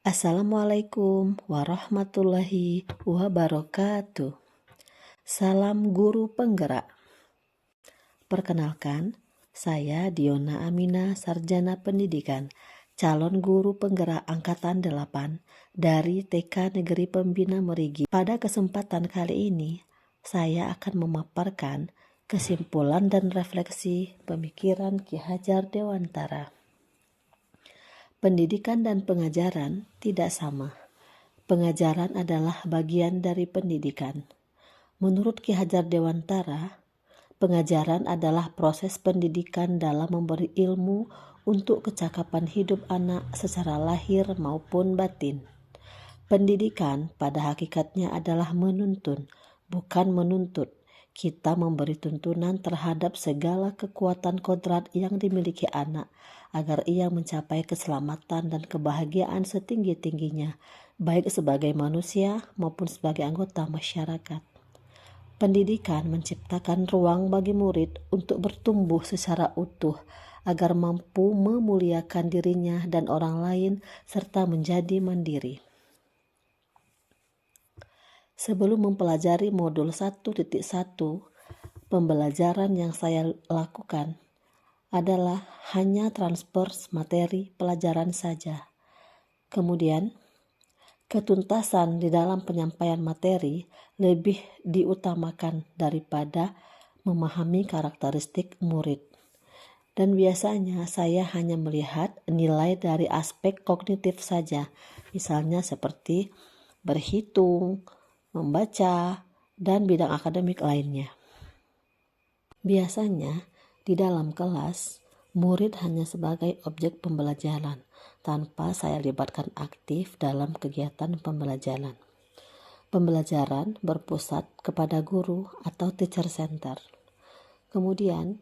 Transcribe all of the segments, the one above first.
Assalamualaikum warahmatullahi wabarakatuh. Salam guru penggerak. Perkenalkan, saya Diona Amina, Sarjana Pendidikan, calon guru penggerak Angkatan 8 dari TK Negeri Pembina Merigi. Pada kesempatan kali ini, saya akan memaparkan kesimpulan dan refleksi pemikiran Ki Hajar Dewantara. Pendidikan dan pengajaran tidak sama. Pengajaran adalah bagian dari pendidikan. Menurut Ki Hajar Dewantara, pengajaran adalah proses pendidikan dalam memberi ilmu untuk kecakapan hidup anak secara lahir maupun batin. Pendidikan pada hakikatnya adalah menuntun, bukan menuntut. Kita memberi tuntunan terhadap segala kekuatan kodrat yang dimiliki anak agar ia mencapai keselamatan dan kebahagiaan setinggi-tingginya, baik sebagai manusia maupun sebagai anggota masyarakat. Pendidikan menciptakan ruang bagi murid untuk bertumbuh secara utuh agar mampu memuliakan dirinya dan orang lain serta menjadi mandiri. Sebelum mempelajari modul 1.1, pembelajaran yang saya lakukan adalah hanya transfer materi pelajaran saja. Kemudian, ketuntasan di dalam penyampaian materi lebih diutamakan daripada memahami karakteristik murid. Dan biasanya saya hanya melihat nilai dari aspek kognitif saja, misalnya seperti berhitung, membaca, dan bidang akademik lainnya. Biasanya di dalam kelas, murid hanya sebagai objek pembelajaran tanpa saya libatkan aktif dalam kegiatan pembelajaran. Pembelajaran berpusat kepada guru atau teacher center. Kemudian,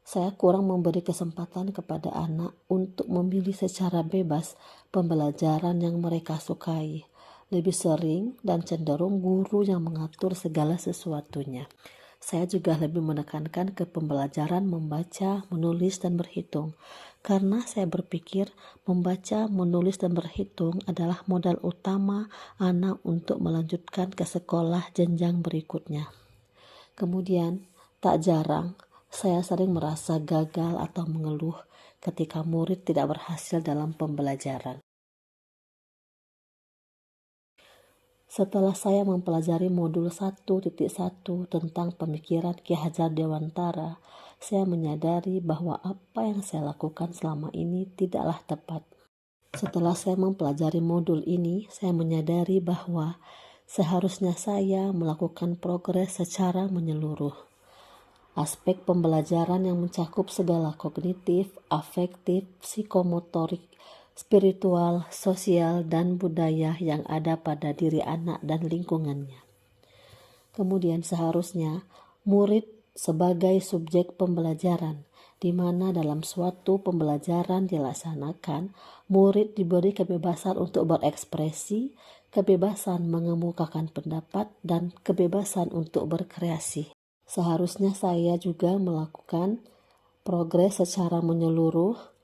saya kurang memberi kesempatan kepada anak untuk memilih secara bebas pembelajaran yang mereka sukai. Lebih sering dan cenderung guru yang mengatur segala sesuatunya. Saya juga lebih menekankan ke pembelajaran membaca, menulis, dan berhitung. Karena saya berpikir membaca, menulis, dan berhitung adalah modal utama anak untuk melanjutkan ke sekolah jenjang berikutnya. Kemudian, tak jarang saya sering merasa gagal atau mengeluh ketika murid tidak berhasil dalam pembelajaran. Setelah saya mempelajari modul 1.1 tentang pemikiran Ki Hajar Dewantara, saya menyadari bahwa apa yang saya lakukan selama ini tidaklah tepat. Setelah saya mempelajari modul ini, saya menyadari bahwa seharusnya saya melakukan progres secara menyeluruh. Aspek pembelajaran yang mencakup segala kognitif, afektif, psikomotorik, spiritual, sosial, dan budaya yang ada pada diri anak dan lingkungannya. Kemudian seharusnya murid sebagai subjek pembelajaran, di mana dalam suatu pembelajaran dilaksanakan, murid diberi kebebasan untuk berekspresi, kebebasan mengemukakan pendapat, dan kebebasan untuk berkreasi. Seharusnya saya juga melakukan progres secara menyeluruh,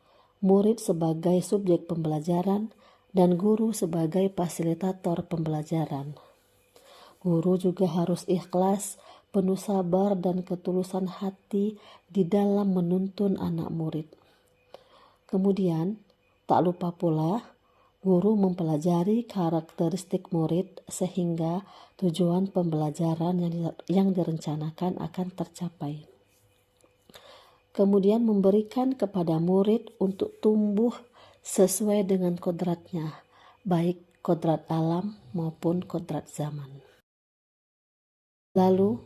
murid sebagai subjek pembelajaran, dan guru sebagai fasilitator pembelajaran. Guru juga harus ikhlas, penuh sabar, dan ketulusan hati di dalam menuntun anak murid. Kemudian, tak lupa pula, guru mempelajari karakteristik murid sehingga tujuan pembelajaran yang direncanakan akan tercapai. Kemudian memberikan kepada murid untuk tumbuh sesuai dengan kodratnya, baik kodrat alam maupun kodrat zaman. Lalu,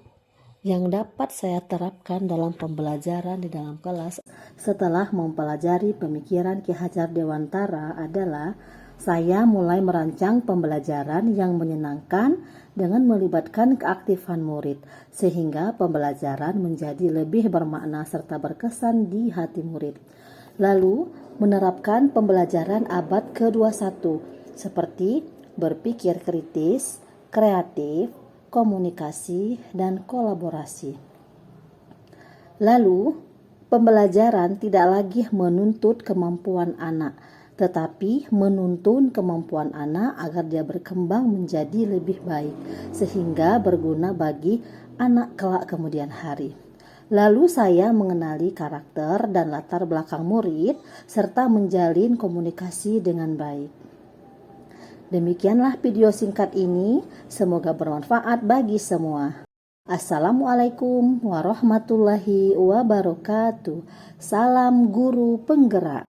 yang dapat saya terapkan dalam pembelajaran di dalam kelas setelah mempelajari pemikiran Ki Hajar Dewantara adalah saya mulai merancang pembelajaran yang menyenangkan dengan melibatkan keaktifan murid, sehingga pembelajaran menjadi lebih bermakna serta berkesan di hati murid. Lalu, menerapkan pembelajaran abad ke-21 seperti berpikir kritis, kreatif, komunikasi, dan kolaborasi. Lalu, pembelajaran tidak lagi menuntut kemampuan anak, tetapi menuntun kemampuan anak agar dia berkembang menjadi lebih baik, sehingga berguna bagi anak kelak kemudian hari. Lalu saya mengenali karakter dan latar belakang murid, serta menjalin komunikasi dengan baik. Demikianlah video singkat ini, semoga bermanfaat bagi semua. Assalamualaikum warahmatullahi wabarakatuh. Salam guru penggerak.